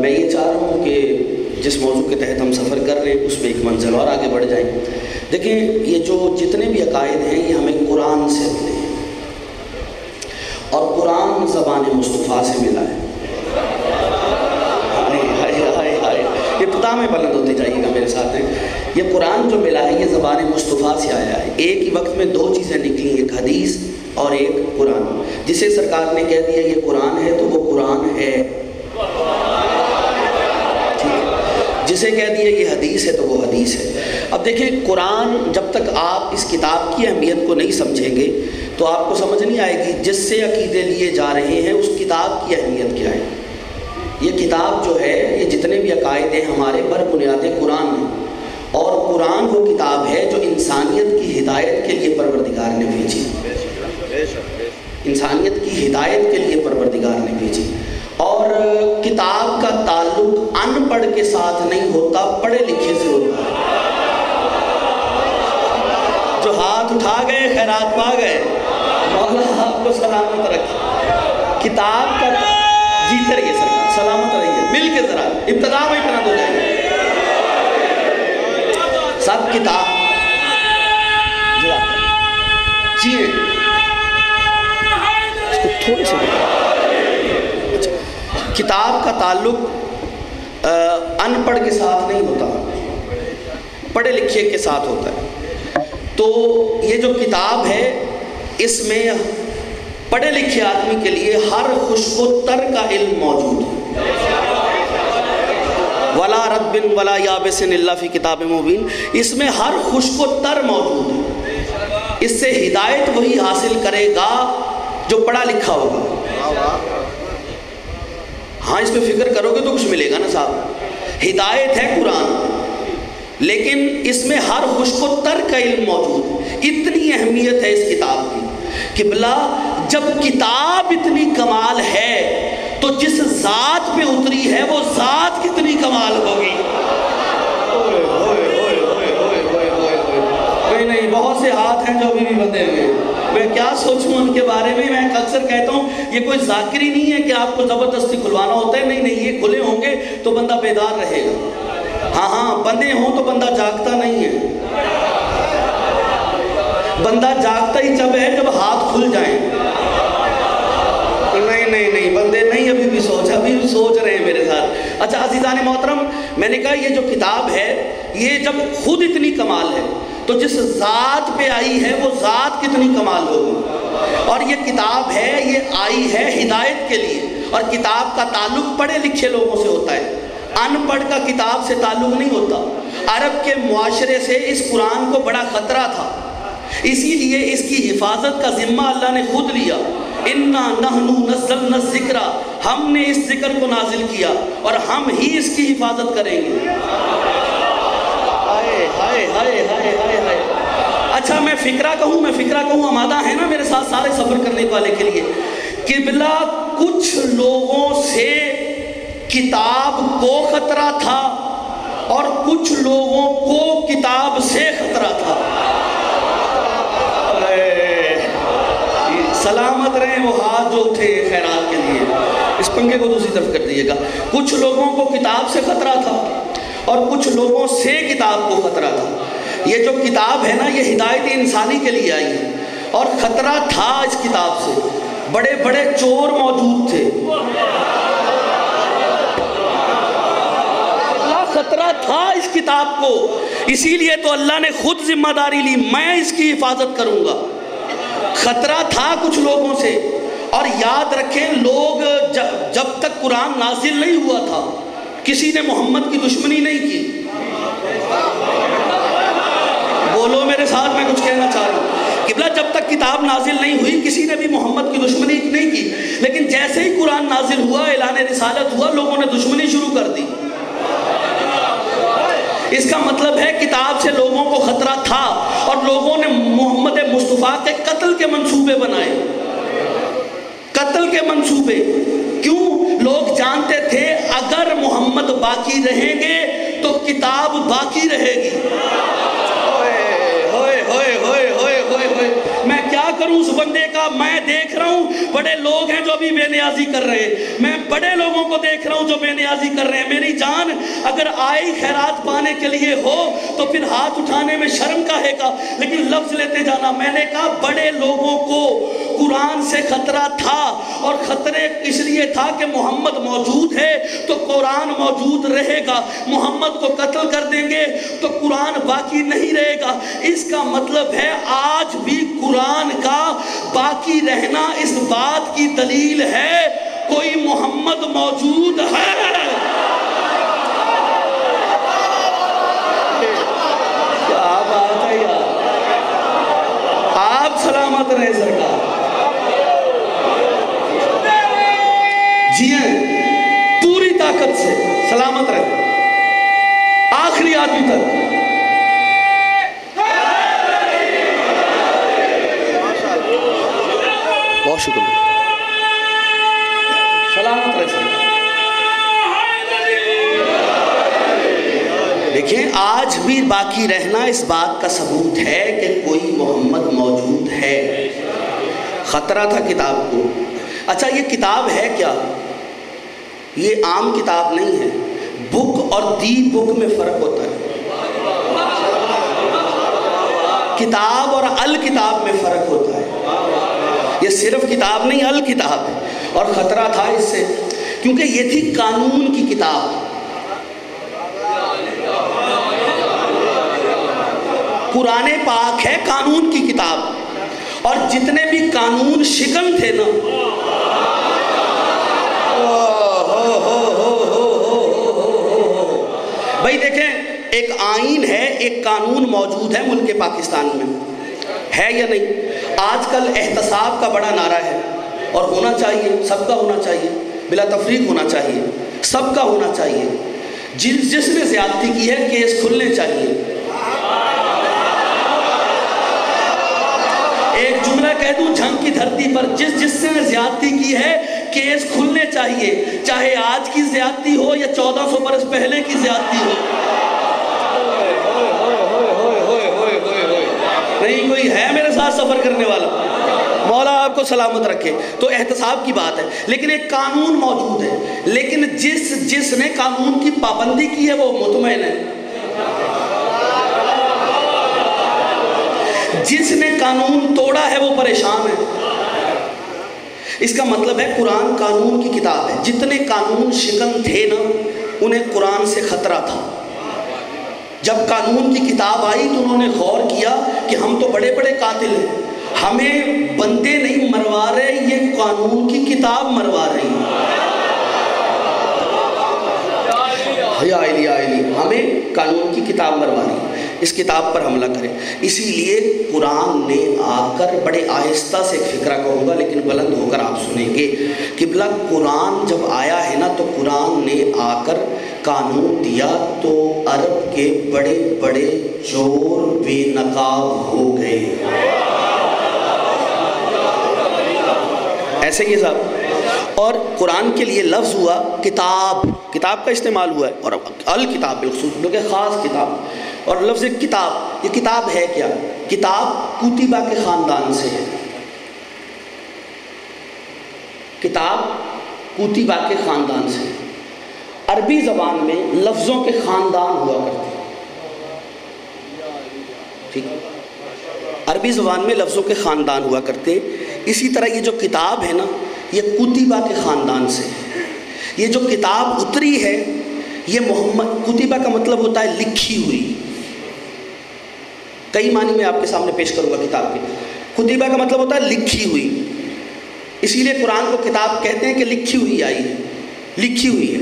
میں یہ چاہ رہا ہوں کہ جس موضوع کے تحت ہم سفر کر رہے ہیں اس میں ایک منزل اور آگے بڑھ جائیں. دیکھیں یہ جو جتنے بھی عقائد ہیں یہ ہمیں قرآن سے ملے ہیں اور قرآن زبان مصطفیٰ سے ملا ہے. ابتدا میں بلند ہوتے جائیے گا میرے ساتھ ہیں. یہ قرآن جو ملا ہے یہ زبان مصطفیٰ سے آیا ہے. ایک ہی وقت میں دو چیزیں نکلی, ایک حدیث اور ایک قرآن. جسے سرکار نے کہہ دیا یہ قرآن ہے تو وہ قرآن ہے, جسے کہہ دیا یہ حدیث ہے تو وہ حدیث ہے. اب دیکھیں قرآن جب تک آپ اس کتاب کی اہمیت کو نہیں سمجھیں گے تو آپ کو سمجھ نہیں آئے گی جس سے عقیدے لیے جا رہے ہیں اس کتاب کی اہمیت کیا ہے. یہ کتاب جو ہے یہ جتنے بھی عقائد ہیں ہمارے بر بنیاد قرآن ہیں, اور قرآن وہ کتاب ہے جو انسانیت کی ہدایت کے لیے پروردگار نے بھیجی. انسانیت کی ہدایت کے لیے پروردگار نے بھیجی. اور کتاب کا تعلق ان پڑھ کے ساتھ نہیں ہوتا, پڑھے لکھے سے ہوتا ہے. جو ہاتھ اٹھا گئے خیرات پا گئے, مولا آپ کو سلامت رکھے. کتاب کا جیتے رہیے سر, سلامت رہیے, مل کے ذرا ابتدا میں بلند ہو جائیں سب. کتاب جیے تھوڑے سے کتاب کا تعلق ان پڑھ کے ساتھ نہیں ہوتا, پڑھے لکھے کے ساتھ ہوتا ہے. تو یہ جو کتاب ہے اس میں پڑھے لکھے آدمی کے لیے ہر خشک و تر کا علم موجود ہے. ولا رطب ولا یابس الا فی کتاب مبین, اس میں ہر خشک و تر موجود ہے. اس سے ہدایت وہی حاصل کرے گا جو پڑھا لکھا ہوگا. ہاں اس پہ فکر کرو گے تو کچھ ملے گا نا صاحب. ہدایت ہے قرآن, لیکن اس میں ہر خشک و تر کا علم موجود ہے. اتنی اہمیت ہے اس کتاب کی کہ بلا جب کتاب اتنی کمال ہے تو جس ذات پہ اتری ہے وہ ذات کتنی کمال ہوگی. نہیں بہت سے ہاتھ ہیں جو ابھی بھی بندے ہوئے, میں کیا سوچوں ان کے بارے میں. میں اکثر کہتا ہوں یہ کوئی ذاکر ہی نہیں ہے کہ آپ کو زبردستی کھلوانا ہوتا ہے. نہیں, یہ کھلے ہوں گے تو بندہ بیدار رہے گا. ہاں بندے ہوں تو بندہ جاگتا نہیں ہے. بندہ جاگتا ہی جب ہے جب ہاتھ کھل جائیں. نہیں بندے نہیں, ابھی بھی سوچ رہے ہیں میرے ساتھ. اچھا عزیزان محترم, میں نے کہا یہ جو کتاب ہے یہ جب خود اتنی کمال ہے تو جس ذات پہ آئی ہے وہ ذات کتنی کمال ہوگی. اور یہ کتاب ہے یہ آئی ہے ہدایت کے لیے, اور کتاب کا تعلق پڑھے لکھے لوگوں سے ہوتا ہے, ان پڑھ کا کتاب سے تعلق نہیں ہوتا. عرب کے معاشرے سے اس قرآن کو بڑا خطرہ تھا, اسی لیے اس کی حفاظت کا ذمہ اللہ نے خود لیا. انا نحن نزلنا الذکر, ہم نے اس ذکر کو نازل کیا اور ہم ہی اس کی حفاظت کریں گے. ہائے. اچھا میں فکرہ کہوں, آمادہ ہے نا میرے ساتھ سارے سفر کرنے والے کے لیے کہ بلا کچھ لوگوں سے کتاب کو خطرہ تھا اور کچھ لوگوں کو کتاب سے خطرہ تھا. سلامت رہیں وہ ہاتھ جو اٹھے خیرات کے لیے. اس پنکھے کو دوسری طرف کر دیئے گا. کچھ لوگوں کو کتاب سے خطرہ تھا اور کچھ لوگوں سے کتاب کو خطرہ تھا. یہ جو کتاب ہے نا یہ ہدایت انسانی کے لیے آئی ہے, اور خطرہ تھا اس کتاب سے. بڑے بڑے چور موجود تھے, خطرہ تھا اس کتاب کو, اسی لیے تو اللہ نے خود ذمہ داری لی, میں اس کی حفاظت کروں گا. خطرہ تھا کچھ لوگوں سے. اور یاد رکھیں لوگ جب تک قرآن نازل نہیں ہوا تھا کسی نے محمد کی دشمنی نہیں کی. بولو میرے ساتھ, میں کچھ کہنا چاہ رہا ہوں. قبلہ جب تک کتاب نازل نہیں ہوئی کسی نے بھی محمد کی دشمنی نہیں کی, لیکن جیسے ہی قرآن نازل ہوا, اعلان رسالت ہوا, لوگوں نے دشمنی شروع کر دی. اس کا مطلب ہے کتاب سے لوگوں کو خطرہ تھا اور لوگوں نے محمد مصطفیٰ کے قتل کے منصوبے بنائے. قتل کے منصوبے کیوں؟ لوگ جانتے تھے اگر محمد باقی رہیں گے تو کتاب باقی رہے گی. میں کیا کروں اس بندے کا؟ میں دیکھ رہا ہوں بڑے لوگ ہیں جو ابھی بے نیازی کر رہے ہیں، میں بڑے لوگوں کو دیکھ رہا ہوں جو بے نیازی کر رہے ہیں۔ میری جان اگر آئی خیرات پانے کے لیے ہو تو پھر ہاتھ اٹھانے میں شرم کاہے کا، لیکن لفظ لیتے جانا۔ میں نے کہا بڑے لوگوں کو قرآن سے خطرہ تھا، اور خطرے اس لیے تھا کہ محمد موجود ہے تو قرآن موجود رہے گا، محمد کو قتل کر دیں گے تو قرآن باقی نہیں رہے گا۔ اس کا مطلب ہے آج بھی قرآن کا باقی رہنا اس بات کی دلیل ہے کوئی محمد موجود ہے۔ کیا بات ہے یار، آپ سلامت رہے سرکار، جیئیں پوری طاقت سے سلامت رہے آخری آدمی تک۔ بہت شکریہ، سلامت رہے سرکار۔ دیکھیں آج بھی باقی رہنا اس بات کا ثبوت ہے کہ کوئی محمد موجود ہے۔ خطرہ تھا کتاب کو۔ اچھا یہ کتاب ہے کیا؟ یہ عام کتاب نہیں ہے۔ بک اور دی بک میں فرق ہوتا ہے، کتاب اور الکتاب میں فرق ہوتا ہے۔ یہ صرف کتاب نہیں، الکتاب ہے۔ اور خطرہ تھا اس سے کیونکہ یہ تھی قانون کی کتاب۔ قرآن پاک ہے قانون کی کتاب، اور جتنے بھی قانون شکن تھے نا، بھائی دیکھیں ایک آئین ہے، ایک قانون موجود ہے ملک پاکستان میں، ہے یا نہیں؟ آج کل احتساب کا بڑا نعرہ ہے، اور ہونا چاہیے، سب کا ہونا چاہیے، بلا تفریق ہونا چاہیے، سب کا ہونا چاہیے۔ جس نے زیادتی کی ہے کیس کھلنے چاہیے۔ ایک جملہ کہہ دوں جھنگ کی دھرتی پر، جس نے زیادتی کی ہے کیس کھلنے چاہیے، چاہے آج کی زیادتی ہو یا 1400 برس پہلے کی زیادتی ہو۔ نہیں کوئی ہے میرے ساتھ سفر کرنے والا؟ مولا آپ کو سلامت رکھے۔ تو احتساب کی بات ہے، لیکن ایک قانون موجود ہے، لیکن جس نے قانون کی پابندی کی ہے وہ مطمئن ہے، جس نے قانون توڑا ہے وہ پریشان ہے۔ اس کا مطلب ہے قرآن قانون کی کتاب ہے۔ جتنے قانون شکن تھے نا انہیں قرآن سے خطرہ تھا۔ جب قانون کی کتاب آئی تو انہوں نے غور کیا کہ ہم تو بڑے بڑے قاتل ہیں، ہمیں بندے نہیں مروا رہے، یہ قانون کی کتاب مروا رہی ہے، ہمیں قانون کی کتاب مروا رہی ہے، اس کتاب پر حملہ کریں۔ اسی لیے قرآن نے آ کر، بڑے آہستہ سے ایک فکرہ کہوں گا لیکن بلند ہو کر آپ سنیں گے، قبلہ قرآن جب آیا ہے نا تو قرآن نے آ کر قانون دیا تو عرب کے بڑے بڑے چور بے نقاب ہو گئے۔ ایسے ہی صاحب، اور قرآن کے لیے لفظ ہوا کتاب، کتاب کا استعمال ہوا ہے، اور الکتاب بالخصوص بلکہ خاص کتاب، اور لفظ کتاب، یہ کتاب ہے کیا؟ کتاب کتبہ کے خاندان سے ہے۔ کتاب کتبہ کے خاندان سے، عربی زبان میں لفظوں کے خاندان ہوا کرتے ہیں، ٹھیک، عربی زبان میں لفظوں کے خاندان ہوا کرتے ہیں۔ اسی طرح یہ جو کتاب ہے نا یہ کتبہ کے خاندان سے، یہ جو کتاب اتری ہے یہ محمد، کتبہ کا مطلب ہوتا ہے لکھی ہوئی، کئی معنی میں آپ کے سامنے پیش کروں گا کتاب کے۔ کتبہ کا مطلب ہوتا ہے لکھی ہوئی، اسی لیے قرآن کو کتاب کہتے ہیں کہ لکھی ہوئی آئی ہے، لکھی ہوئی ہے۔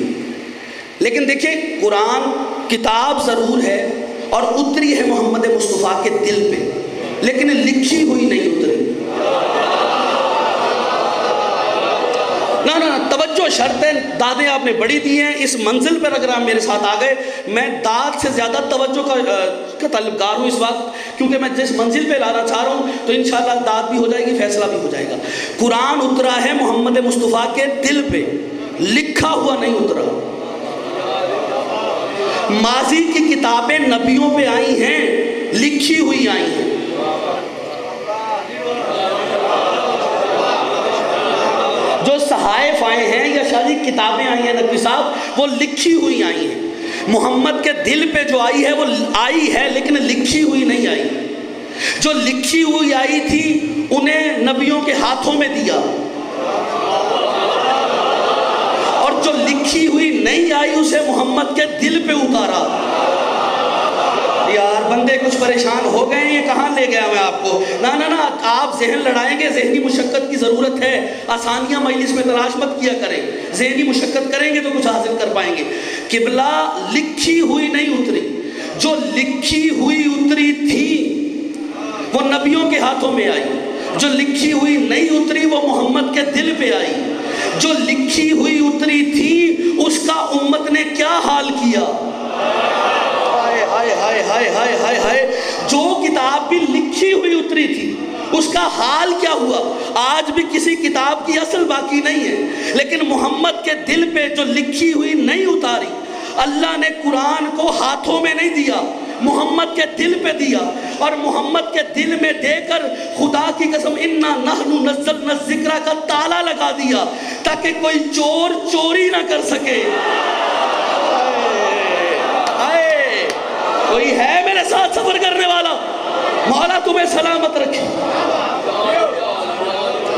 لیکن دیکھیں قرآن کتاب ضرور ہے اور اتری ہے محمد مصطفیٰ کے دل پہ، لیکن لکھی ہوئی نہیں اتری۔ نا توجہ شرط ہے، دادیں آپ نے بڑی دی ہیں، اس منزل پر اگر آپ میرے ساتھ آ گئے، میں داد سے زیادہ توجہ کا طلبگار ہوں اس وقت، کیونکہ میں جس منزل پہ لانا چاہ رہا ہوں تو انشاءاللہ داد بھی ہو جائے گی، فیصلہ بھی ہو جائے گا۔ قرآن اترا ہے محمد مصطفیٰ کے دل پہ، لکھا ہوا نہیں اترا۔ ماضی کی کتابیں نبیوں پہ آئی ہیں، لکھی ہوئی آئی ہیں۔ تحائف آئے ہیں یا شادی کتابیں آئی ہیں نقوی صاحب، وہ لکھی ہوئی آئی ہیں. محمد کے دل پہ جو آئی ہے وہ آئی ہے لیکن لکھی ہوئی نہیں آئی. جو لکھی ہوئی آئی تھی انہیں نبیوں کے ہاتھوں میں دیا، اور جو لکھی ہوئی نہیں آئی اسے محمد کے دل پہ اتارا. یار بندے کچھ پریشان ہو گئے ہیں، یہ کہاں لے گیا میں آپ کو؟ نا آپ ذہن لڑائیں گے، ذہنی مشقت کی ضرورت ہے. آسانیاں مجلس میں تلاش مت کیا کریں، ذہنی مشقت کریں گے تو کچھ حاصل کر پائیں گے. قبلہ لکھی ہوئی نہیں اتری، جو لکھی ہوئی اتری تھی وہ نبیوں کے ہاتھوں میں آئی. جو لکھی ہوئی نہیں اتری وہ محمد کے دل پہ آئی. جو لکھی ہوئی اتری تھی اس کا امت نے کیا حال کیا. ہائے ہائے ہائے ہائے ہائے ہائے. جو کتاب بھی لکھی ہوئی اتری تھی اس کا حال کیا ہوا. آج بھی کسی کتاب کی اصل باقی نہیں ہے، لیکن محمد کے دل پہ جو لکھی ہوئی نہیں اتاری. اللہ نے قرآن کو ہاتھوں میں نہیں دیا، محمد کے دل پہ دیا، اور محمد کے دل میں دے کر خدا کی قسم انا نحن نزلنا الذکر کا تالا لگا دیا تاکہ کوئی چور چوری نہ کر سکے. کوئی ہے میرے ساتھ سفر کرنے والا؟ مولا تمہیں سلامت رکھے.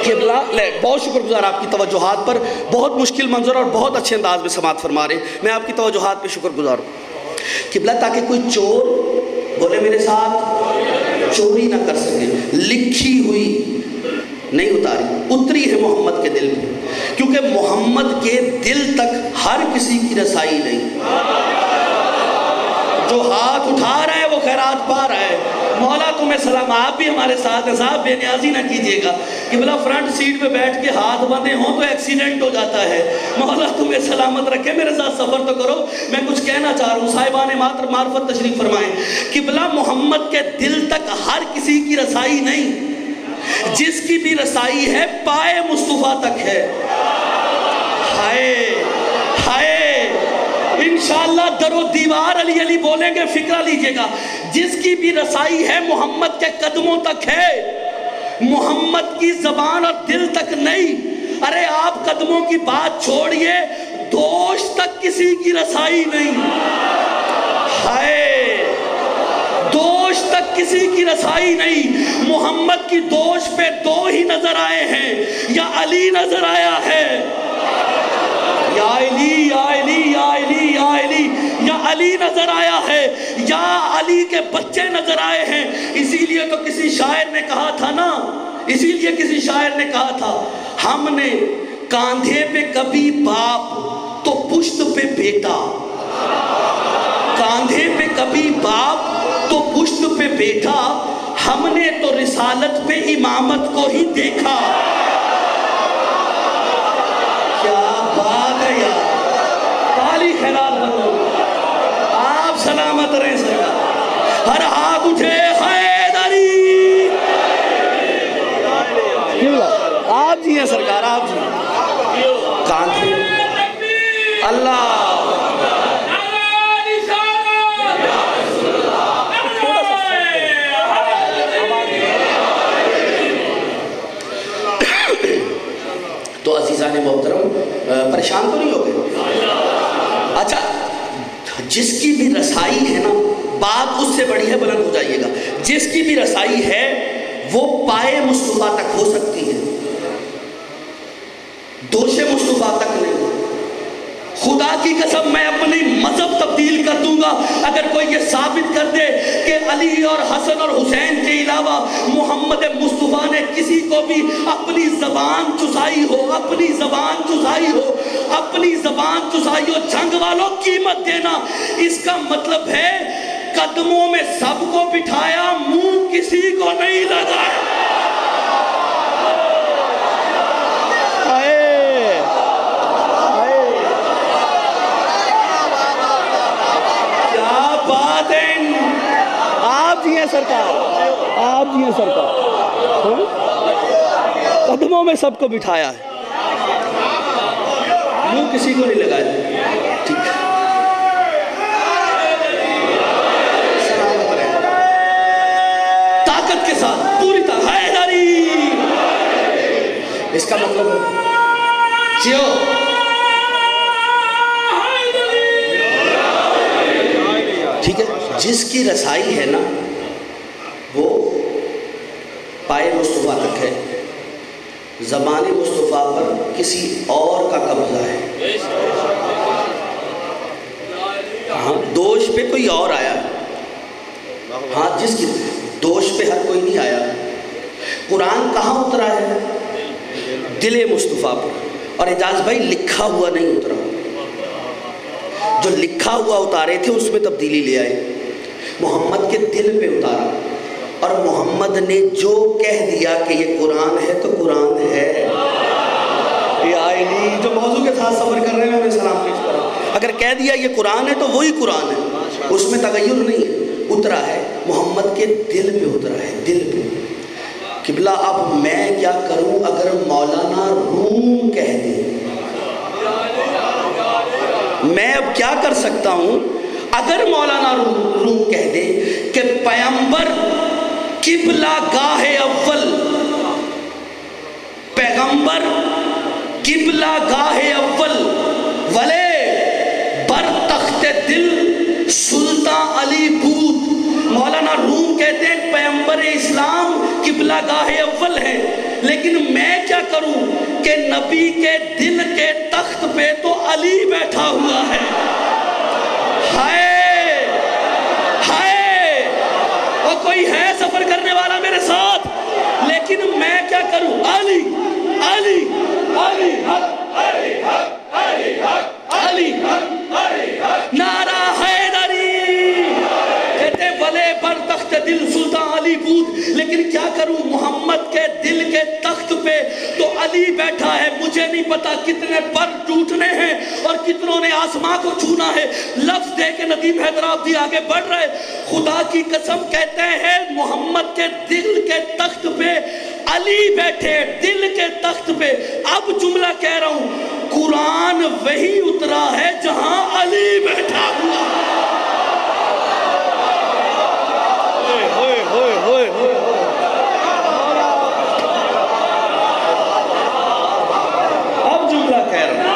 قبلہ بہت شکر گزار آپ کی توجہات پر. بہت مشکل منظر اور بہت اچھے انداز میں سماعت فرما رہے، میں آپ کی توجہات پہ شکر گزار ہوں. قبلہ تاکہ کوئی چور، بولے میرے ساتھ، چوری نہ کر سکے. لکھی ہوئی نہیں اتاری، اتری ہے محمد کے دل میں، کیونکہ محمد کے دل تک ہر کسی کی رسائی نہیں. جو ہاتھ اٹھا رہا ہے وہ خیرات پا رہا ہے. مولا تمہیں سلام. آپ بھی ہمارے ساتھ ہیں صاحب، بے نیازی نہ کیجیے گا. قبلہ فرنٹ سیٹ پہ بیٹھ کے ہاتھ بندھے ہوں تو ایکسیڈنٹ ہو جاتا ہے. مولا تمہیں سلامت رکھے. میرے ساتھ سفر تو کرو. میں کچھ کہنا چاہ رہا ہوں، صاحبان معرفت تشریف فرمائیں. قبلہ محمد کے دل تک ہر کسی کی رسائی نہیں، جس کی بھی رسائی ہے پائے مصطفیٰ تک ہے. ہائے ہائے. انشاءاللہ در و دیوار علی علی بولیں گے، فکرہ لیجئے گا. جس کی بھی رسائی ہے محمد کے قدموں تک ہے، محمد کی زبان اور دل تک نہیں. ارے آپ قدموں کی بات چھوڑئے، دوش تک کسی کی رسائی نہیں. ہائے، دوش تک کسی کی رسائی نہیں. محمد کی دوش پہ دو ہی نظر آئے ہیں، یا علی نظر آیا ہے، یا علی یا علی یا علی یا علی، یا علی نظر آیا ہے، یا علی کے بچے نظر آئے ہیں. اسی لیے تو کسی شاعر نے کہا تھا نا، اسی لیے کسی شاعر نے کہا تھا، ہم نے کاندھے پہ کبھی باپ تو پشت پہ بیٹا، کاندھے پہ کبھی باپ تو پشت پہ بیٹا، ہم نے تو رسالت پہ امامت کو ہی دیکھا. کیا بات ہے یار. تالی خیرات بنو. آپ سلامت رہیں سرکار. ہر ہاتھ اٹھے حیدری. آپ جی ہیں سرکار، آپ جی. کاندھے اللہ تو عزیزان محترم پریشان تو نہیں ہو گئے؟ اچھا، جس کی بھی رسائی ہے نا، بات اس سے بڑی ہے، بلند ہو جائیے گا. جس کی بھی رسائی ہے وہ پائے مصطفیٰ تک ہو سکتی ہے، دوش مصطفیٰ تک نہیں. خدا کی قسم میں اپنی مذہب تبدیل کر دوں گا اگر کوئی یہ ثابت کر دے کہ علی اور حسن اور حسین کے علاوہ محمد مصطفیٰ نے کسی کو بھی اپنی زبان چسائی ہو، اپنی زبان چسائی ہو، اپنی زبان چسائی ہو. جنگ والوں قیمت دینا، اس کا مطلب ہے قدموں میں سب کو بٹھایا، منہ کسی کو نہیں لگایا. آپ جی ہیں سرکار، آپ جی ہیں سرکار. قدموں میں سب کو بٹھایا ہے، منہ کسی کو نہیں لگایا. ٹھیک ہے، سلامت رہے، طاقت کے ساتھ پوری طرح حیدری. اس کا مطلب چیو ٹھیک ہے. جس کی رسائی ہے نا وہ پائے مصطفیٰ تک ہے، زبان مصطفیٰ پر کسی اور کا قبضہ ہے. ہاں دوش پہ کوئی اور آیا، ہاں جس کی دوش پہ ہر کوئی نہیں آیا. قرآن کہاں اترا ہے؟ دل مصطفیٰ پر. اور اعجاز بھائی لکھا ہوا نہیں اترا، جو لکھا ہوا اتارے تھے اس میں تبدیلی لے آئے. محمد کے دل پہ اتارا، اور محمد نے جو کہہ دیا کہ یہ قرآن ہے تو قرآن ہے. جو موضوع کے ساتھ سفر کر رہے ہیں میں سلام پیش کر رہا ہوں. اگر کہہ دیا یہ قرآن ہے تو وہی قرآن ہے، اس میں تغیر نہیں ہے. اترا ہے محمد کے دل پہ اترا ہے، دل پہ. قبلہ اب میں کیا کروں اگر مولانا روم کہہ دے؟ میں اب کیا کر سکتا ہوں اگر مولانا روم کہہ دے کہ پیغمبر قبلہ گاہ اول، پیغمبر قبلہ گاہ اول ولے بر تخت دل سلطان علی بود. مولانا روم کہتے ہیں پیغمبر اسلام قبلہ گاہ اول ہے، لیکن میں کیا کروں کہ نبی کے دل کے تخت پہ تو علی بیٹھا ہوا ہے. ہائے ہائے، اور کوئی ہے سفر کرنے والا میرے ساتھ؟ لیکن میں کیا کروں؟ علی علی علی علی علی نعرہ حیدری کہتے ولے بر تخت دل سلطان علی بود. لیکن کیا کروں محمد کے دل کے تخت پہ تو علی بیٹھا ہے. مجھے نہیں پتا کتنے پر ٹوٹنے ہیں اور کتنوں نے آسمان کو چھونا ہے. لفظ دے کے ندیم حیدرآبادی آگے بڑھ رہے. خدا کی قسم کہتے ہیں محمد کے دل کے تخت پہ علی بیٹھے، دل کے تخت پہ. اب جملہ کہہ رہا ہوں، قرآن وہی اترا ہے جہاں علی بیٹھا ہوا. اب جملہ کہہ رہا ہوں،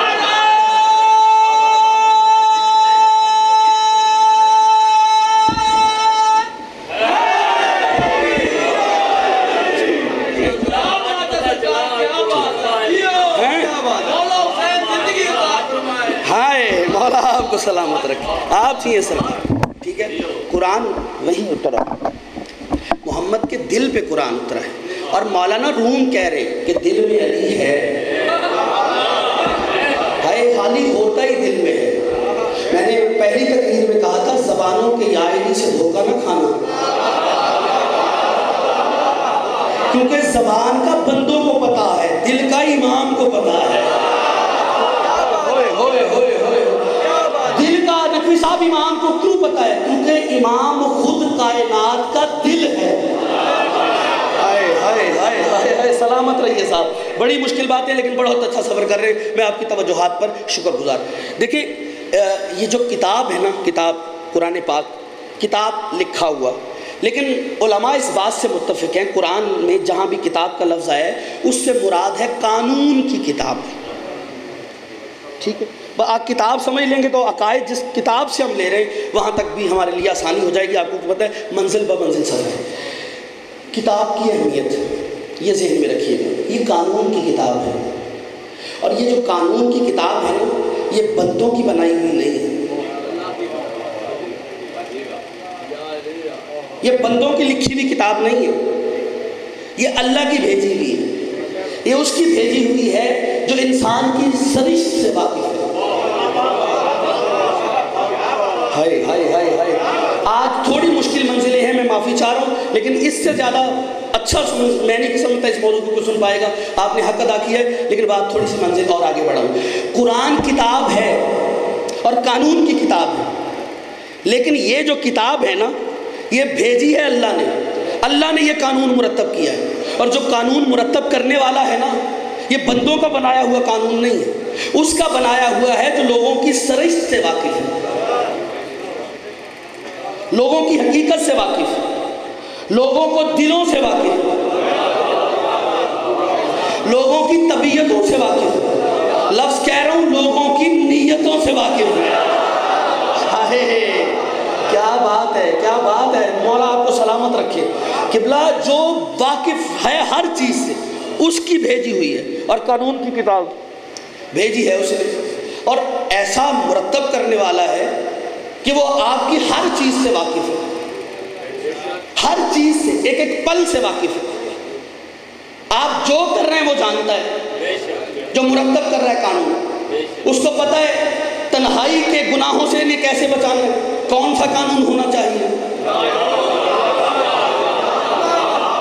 مولا آپ کو سلامت رکھے. آپ چاہیے سرکار. ٹھیک ہے، قرآن وہی اترا، محمد کے دل پہ قرآن اترا ہے. اور مولانا روم کہہ رہے کہ دل میں علی ہے. ہائے خالی ہوتا ہی دل میں ہے. میں نے پہلی تقریر میں کہا تھا زبانوں کے علی سے دھوکہ نہ کھانا، کیونکہ زبان کا بندوں کو پتا ہے، دل کا امام کو پتا ہے. دل کا نقوی صاحب امام کو کیوں پتا ہے؟ کیونکہ امام خود کائنات کا دل ہے. سلامت رہیے صاحب. بڑی مشکل بات ہے لیکن بڑا اچھا سفر کر رہے ہیں. میں آپ کی توجہات پر شکر گزار. دیکھیں یہ جو کتاب ہے نا، کتاب قرآن پاک، کتاب لکھا ہوا، لیکن علماء اس بات سے متفق ہیں قرآن میں جہاں بھی کتاب کا لفظ آیا ہے اس سے مراد ہے قانون کی کتاب. ٹھیک ہے، آپ کتاب سمجھ لیں گے تو عقائد جس کتاب سے ہم لے رہے ہیں وہاں تک بھی ہمارے لیے آسانی ہو جائے گی. آپ کو پتہ ہے منزل بہ منزل سفر ہے. کتاب کی اہمیت یہ ذہن میں رکھیے گا، یہ قانون کی کتاب ہے. اور یہ جو قانون کی کتاب ہے نا، یہ بندوں کی بنائی ہوئی نہیں ہے، یہ بندوں کی لکھی ہوئی کتاب نہیں ہے، یہ اللہ کی بھیجی ہوئی ہے. یہ اس کی بھیجی ہوئی ہے جو انسان کی سرشت سے واقف ہے. ہائے ہائے ہائے ہائے. آج تھوڑی مشکل منزلیں ہیں، میں معافی چاہ رہا ہوں، لیکن اس سے زیادہ اچھا میں نہیں سمجھتا اس موضوع کو سن پائے گا. آپ نے حق ادا کیا ہے، لیکن بات تھوڑی سی منزل اور آگے بڑھاؤں. قرآن کتاب ہے اور قانون کی کتاب ہے، لیکن یہ جو کتاب ہے نا یہ بھیجی ہے اللہ نے. اللہ نے یہ قانون مرتب کیا ہے، اور جو قانون مرتب کرنے والا ہے نا یہ بندوں کا بنایا ہوا قانون نہیں ہے، اس کا بنایا ہوا ہے جو لوگوں کی سرشت سے واقف ہے، لوگوں کی حقیقت سے واقف ہے، لوگوں کو دلوں سے واقف ہے، لوگوں کی طبیعتوں سے واقف ہے. لفظ کہہ رہا ہوں لوگوں کی نیتوں سے واقف ہے۔ کیا بات ہے، کیا بات ہے، مولا آپ کو سلامت رکھے۔ قبلہ جو واقف ہے ہر چیز سے، اس کی بھیجی ہوئی ہے، اور قانون کی کتاب بھیجی ہے اس نے، اور ایسا مرتب کرنے والا ہے کہ وہ آپ کی ہر چیز سے واقف ہے، ہر چیز سے، ایک ایک پل سے واقف ہے۔ آپ جو کر رہے ہیں وہ جانتا ہے، جو مرتب کر رہا ہے قانون، اس کو پتہ ہے تنہائی کے گناہوں سے انہیں کیسے بچانا ہے، کون سا قانون ہونا چاہیے۔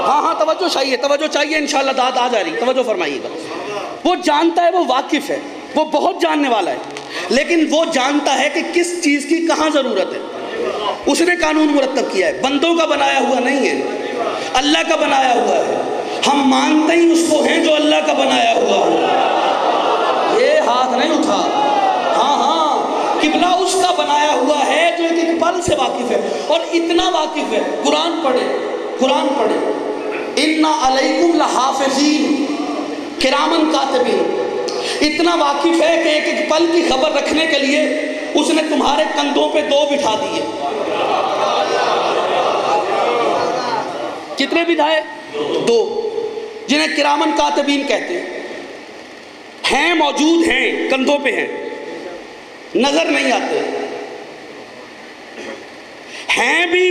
ہاں توجہ چاہیے انشاءاللہ، داد آ جا رہی، توجہ فرمائیے گا۔ وہ جانتا ہے، وہ واقف ہے، وہ بہت جاننے والا ہے، لیکن وہ جانتا ہے کہ کس چیز کی کہاں ضرورت ہے۔ اس نے قانون مرتب کیا ہے، بندوں کا بنایا ہوا نہیں ہے، اللہ کا بنایا ہوا ہے۔ ہم مانتے ہی اس کو ہیں جو اللہ کا بنایا ہوا ہے۔ یہ ہاتھ نہیں اٹھا، ہاں قبلہ اس کا بنایا ہوا ہے جو ایک ایک پل سے واقف ہے، اور اتنا واقف ہے، قرآن پڑھے اِنَّ عَلَيْكُمْ لَحَافِظِينَ کِرَامًا کاتبین، اتنا واقف ہے کہ ایک ایک پل کی خبر رکھنے کے لیے اس نے تمہارے کندھوں پہ 2 بٹھا دیے۔ کتنے بٹھائے؟ 2، جنہیں کرامن کاتبین کہتے ہیں، موجود ہیں، کندھوں پہ ہیں، نظر نہیں آتے، ہیں بھی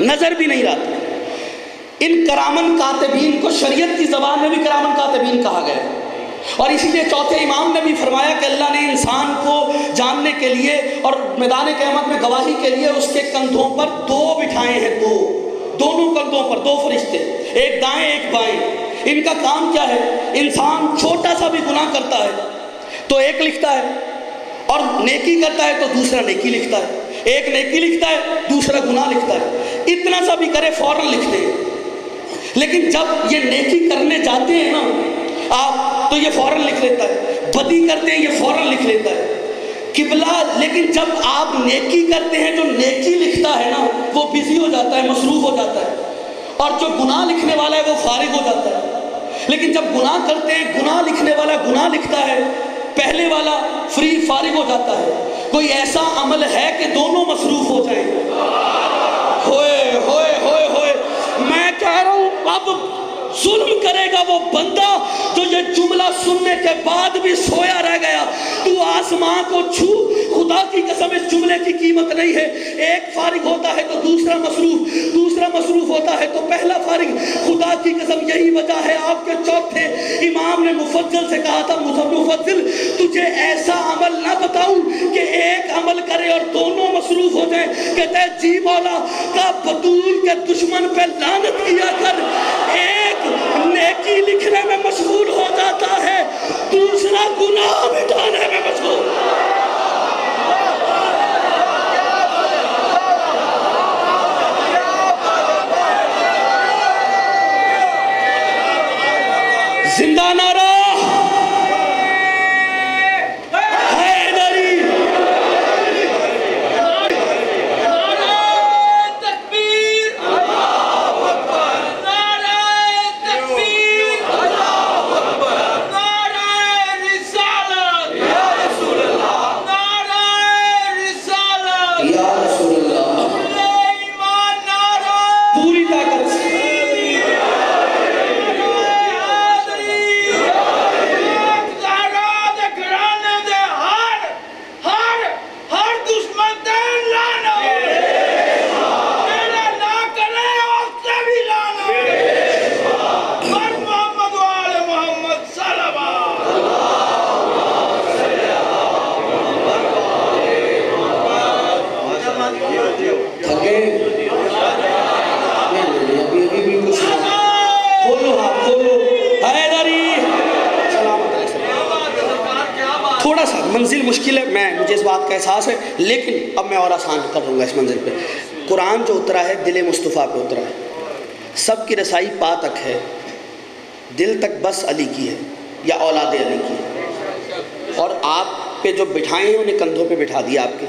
نظر بھی نہیں آتے۔ ان کرامن کاتبین کو شریعت کی زبان میں بھی کرامن کاتبین کہا گیا ہے، اور اسی لیے چوتھے امام نے بھی فرمایا کہ اللہ نے انسان کو جاننے کے لیے اور میدان قیامت میں گواہی کے لیے اس کے کندھوں پر 2 بٹھائے ہیں، دونوں کندھوں پر 2 فرشتے، ایک دائیں ایک بائیں۔ ان کا کام کیا ہے؟ انسان چھوٹا سا بھی گناہ کرتا ہے تو ایک لکھتا ہے، اور نیکی کرتا ہے تو دوسرا نیکی لکھتا ہے، ایک نیکی لکھتا ہے دوسرا گناہ لکھتا ہے، اتنا سا بھی کرے فوراً لکھتے ہیں۔ لیکن جب یہ نیکی کرنے جاتے ہیں نا آپ تو یہ فوراً لکھ لیتا ہے، بدی کرتے ہیں یہ فوراً لکھ لیتا ہے قبلہ۔ لیکن جب آپ نیکی کرتے ہیں جو نیکی لکھتا ہے نا وہ بزی ہو جاتا ہے، مصروف ہو جاتا ہے، اور جو گناہ لکھنے والا ہے وہ فارغ ہو جاتا ہے۔ لیکن جب گناہ کرتے ہیں، گناہ لکھنے والا گناہ لکھتا ہے، پہلے والا فارغ ہو جاتا ہے۔ کوئی ایسا عمل ہے کہ دونوں مصروف ہو جائیں؟ ہوئے ہوئے ہوئے ہوئے، میں کہہ رہا ہوں اب ظلم کرے گا وہ بندہ جو یہ جملہ سننے کے بعد بھی سویا رہ گیا۔ تو آسمان کو چھو، خدا کی قسم اس جملے کی قیمت نہیں ہے۔ ایک فارغ ہوتا ہے تو دوسرا مصروف، دوسرا مصروف ہوتا ہے تو پہلا فارغ۔ خدا کی قسم یہی وجہ ہے آپ کے چوتھے امام نے مفضل سے کہا تھا، مفضل تجھے ایسا عمل نہ بتاؤں کہ ایک عمل کرے اور دونوں مصروف ہو جائیں؟ کہتا ہے جی مولا، کا بطول کے دشمن پہ لعنت کیا کر، ایک نیکی لکھنے میں مشغول ہو جاتا ہے، دوسرا گناہ مٹانے میں مشغول۔ زندہ نعرہ حیدری، نعرہ تکبیر، اللہ اکبر، نعرہ تکبیر، اللہ اکبر، نعرہ رسالت، یا رسول اللہ، نعرہ رسالت، یا رسول اللہ، ایمان، نعرہ پوری طاقت سے تھوڑا سا منزل مشکل ہے، مجھے اس بات کا احساس ہے، لیکن اب میں اور آسان کر دوں گا اس منزل پہ۔ قرآن جو اترا ہے دل مصطفیٰ پہ اترا ہے، سب کی رسائی پا تک ہے، دل تک بس علی کی ہے یا اولاد علی کی ہے، اور آپ پہ جو بٹھائے ہیں انہیں کندھوں پہ بٹھا دیا آپ کے،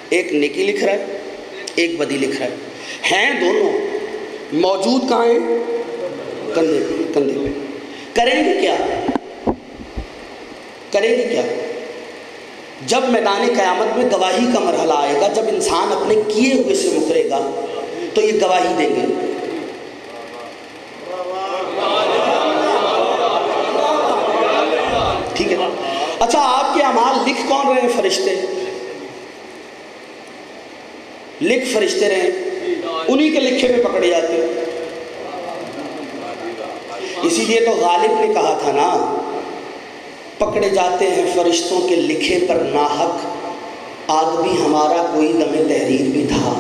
ایک نیکی لکھ رہا ہے ایک بدی لکھ رہا ہے، ہیں دونوں، موجود کہاں ہیں؟ کندھے پہ۔ کریں گے کیا؟ کرے گی کیا؟ جب میدان قیامت میں گواہی کا مرحلہ آئے گا، جب انسان اپنے کیے ہوئے سے مکرے گا تو یہ گواہی دیں گے. ٹھیک ہے. اچھا، آپ کے اعمال لکھ کون رہے ہیں؟ فرشتے لکھ فرشتے رہے ہیں، انہی کے لکھے پہ پکڑے جاتے ہیں. اسی لیے تو غالب نے کہا تھا نا، پکڑے جاتے ہیں فرشتوں کے لکھے پر ناحق، آدمی ہمارا کوئی دم تحریر بھی تھا.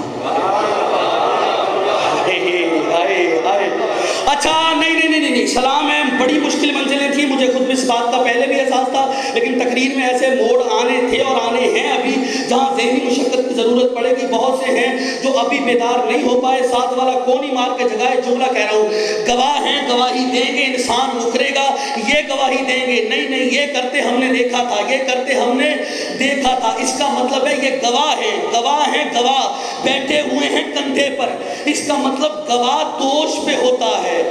اچھا نہیں، سلام ہے، بڑی مشکل منزلیں تھیں، مجھے خود بھی اس بات کا پہلے بھی احساس تھا، لیکن تقریر میں ایسے موڑ آنے تھے اور آنے ہیں ابھی جہاں ذہنی مشقت کی ضرورت پڑے گی. بہت سے ہیں جو ابھی بیدار نہیں ہو پائے. ساتھ والا کون ہی مار کے جگہ جملہ کہہ رہا ہوں، گواہ ہیں، گواہی دیں گے، انسان مکرے گا، یہ گواہی دیں گے نہیں یہ کرتے ہم نے دیکھا تھا، یہ کرتے ہم نے دیکھا تھا. اس کا مطلب ہے یہ گواہ ہیں، گواہ بیٹھے ہوئے ہیں کندھے پر. اس کا مطلب گواہ دوش پہ ہوتا ہے.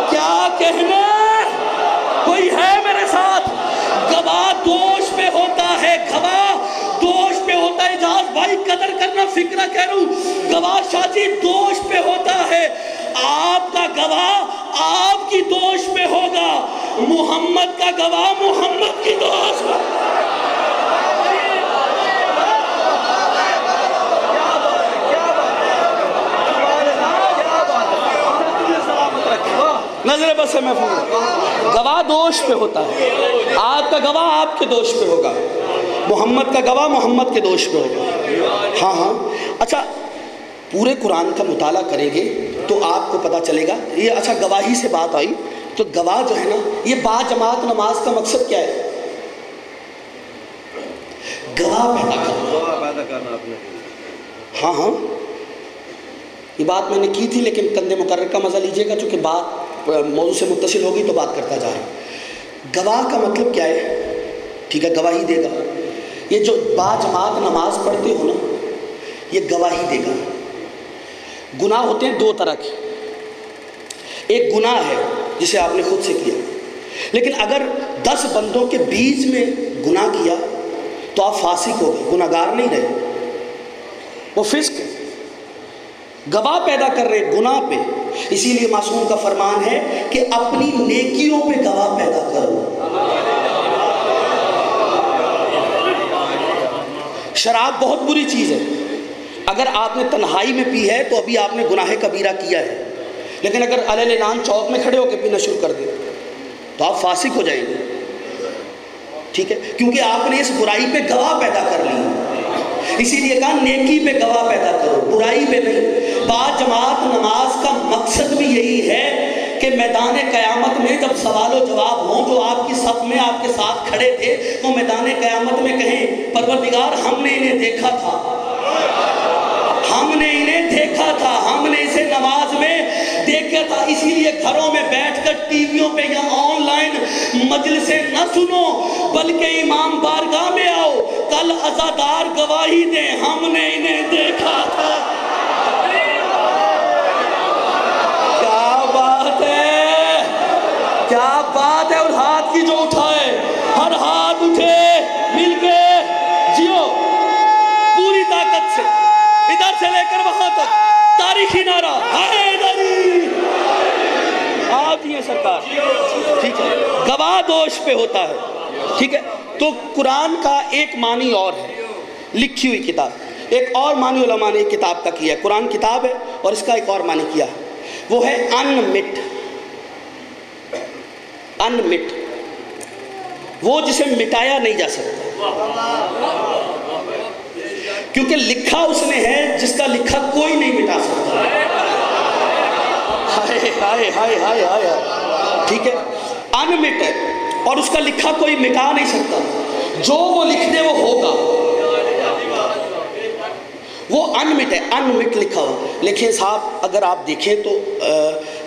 کیا کہنا، کوئی ہے میرے ساتھ؟ گواہ دوش پہ ہوتا ہے، گواہ دوش پہ ہوتا ہے. اجاز بھائی قدر کرنا، فکرہ کہہ رہا ہوں، گواہ شاہ جی دوش پہ ہوتا ہے. آپ کا گواہ آپ کی دوش پہ ہوگا، محمد کا گواہ محمد کی دوش پہ. نظر بس ہے محفوظ. گواہ دوش پہ ہوتا ہے، آپ کا گواہ آپ کے دوش پہ ہوگا، محمد کا گواہ محمد کے دوش پہ ہوگا. ہاں. اچھا، پورے قرآن کا مطالعہ کریں گے تو آپ کو پتہ چلے گا. یہ اچھا، گواہی سے بات آئی تو گواہ جو ہے نا، یہ با جماعت نماز کا مقصد کیا ہے؟ گواہ پیدا کرنا. ہاں، یہ بات میں نے کی تھی، لیکن کندھے مقرر کا مزہ لیجئے گا، چونکہ بات موضوع سے متصل ہوگی تو بات کرتا جا رہا ہوں. گواہ کا مطلب کیا ہے؟ ٹھیک ہے، گواہی دے گا. یہ جو با جماعت نماز پڑھتے ہو نا، یہ گواہی دے گا. گناہ ہوتے ہیں دو طرح کے. ایک گناہ ہے جسے آپ نے خود سے کیا، لیکن اگر 10 بندوں کے بیچ میں گناہ کیا تو آپ فاسق ہو گئے، گناہ گار نہیں رہے، وہ فسق ہے. گواہ پیدا کر رہے گناہ پہ. اسی لیے معصوم کا فرمان ہے کہ اپنی نیکیوں پہ گواہ پیدا کرو. شراب بہت بری چیز ہے. اگر آپ نے تنہائی میں پی ہے تو ابھی آپ نے گناہ کبیرہ کیا ہے، لیکن اگر علیہ اعلان چوک میں کھڑے ہو کے پینا شروع کر دیں تو آپ فاسق ہو جائیں گے. ٹھیک ہے، کیونکہ آپ نے اس برائی پہ گواہ پیدا کر لی. اسی لیے کہا نیکی پہ گواہ پیدا کرو، برائی پہ نہیں. با جماعت نماز کا مقصد بھی یہی ہے کہ میدان قیامت میں جب سوال و جواب ہوں، جو آپ کی صف میں آپ کے ساتھ کھڑے تھے، تو میدان قیامت میں کہیں پروردگار ہم نے انہیں دیکھا تھا، ہم نے انہیں دیکھا تھا، ہم نے اسے نماز میں دیکھا تھا. اسی لیے گھروں میں بیٹھ کر ٹی ویوں پہ یا آن لائن مجلسیں نہ سنو، بلکہ امام بارگاہ میں آؤ، کل عزادار گواہی دیں ہم نے انہیں دیکھا تھا. کیا بات ہے. اور ہاتھ کی جو اٹھائے، ہر ہاتھ اٹھے، مل کے جیو پوری طاقت سے، ادھر سے لے کر وہاں تک تاریخی نعرہ حیدری. آپ ہی ہیں سرکار. ٹھیک ہے، گواہ دوش پہ ہوتا ہے. ٹھیک ہے، تو قرآن کا ایک معنی اور ہے، لکھی ہوئی کتاب. ایک اور معنی علماء نے کتاب کا کیا ہے. قرآن کتاب ہے اور اس کا ایک اور معنی کیا ہے، وہ ہے انمٹ. انمٹ، وہ جسے مٹایا نہیں جا سکتا، کیونکہ لکھا اس نے ہے جس کا لکھا کوئی نہیں مٹا سکتا. ہائے ہائے ہائے ہائے. ٹھیک ہے، انمٹ ہے اور اس کا لکھا کوئی مٹا نہیں سکتا. جو وہ لکھ دے وہ ہوگا، وہ انمٹ ہے، انمٹ لکھا ہوا. لیکن صاحب اگر آپ دیکھیں تو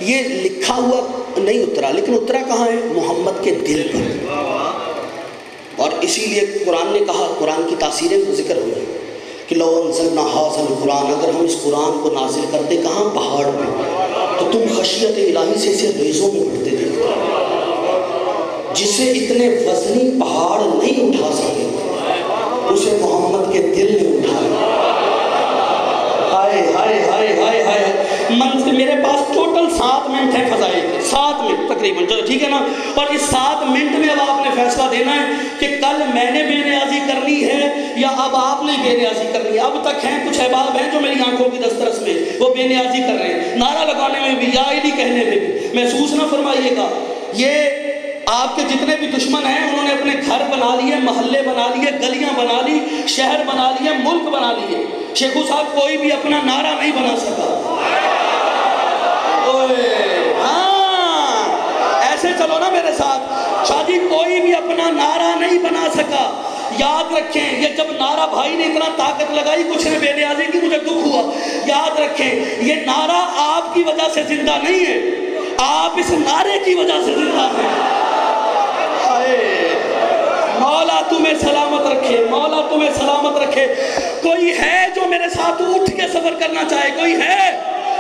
یہ لکھا ہوا نہیں اترا، لیکن اترا کہاں ہے؟ محمد کے دل پر. اور اسی لیے قرآن نے کہا، قرآن کی تاثیریں ذکر ہوئی کہ لو انزلنا ھذا القرآن، اگر ہم اس قرآن کو نازل کرتے کہاں؟ پہاڑ پہ، تو تم خشیت الہی سے اسے ریزوں میں پڑھتے دیکھتے. جسے اتنے وزنی پہاڑ نہیں اٹھا سکے اسے محمد کے دل نے اٹھایا۔ ہائے ہائے ہائے ہائے ہائے، منزل میرے پاس ٹوٹل 7 منٹ ہے فضائل کے، 7 منٹ تقریباً، ٹھیک ہے نا؟ اور اس 7 منٹ میں اب آپ نے فیصلہ دینا ہے کہ کل میں نے بے نیازی کرنی ہے یا اب آپ نے بے نیازی کرنی ہے۔ اب تک ہیں کچھ احباب ہیں جو میری آنکھوں کی دسترس میں وہ بے نیازی کر رہے ہیں، نعرہ لگانے میں بھی، یا الہی کہنے میں بھی۔ محسوس نہ فرمائیے گا، یہ آپ کے جتنے بھی دشمن ہیں انہوں نے اپنے گھر بنا لیے، محلے بنا لیے، گلیاں بنا لی، شہر بنا لیے، ملک بنا لیے۔ شیخو صاحب کوئی بھی اپنا نعرہ نہیں بنا سکا۔ ہاں ایسے چلو نا میرے ساتھ، شادی کوئی بھی اپنا نعرہ نہیں بنا سکا۔ یاد رکھیں، یہ جب نعرہ بھائی نے اتنا طاقت لگائی، کچھ نے بے نیازی کی، مجھے دکھ ہوا۔ یاد رکھیں یہ نعرہ آپ کی وجہ سے زندہ نہیں ہے، آپ اس نعرے کی وجہ سے زندہ ہیں۔ مولا تمہیں سلامت رکھے، مولا تمہیں سلامت رکھے۔ کوئی ہے جو میرے ساتھ اٹھ کے سفر کرنا چاہے؟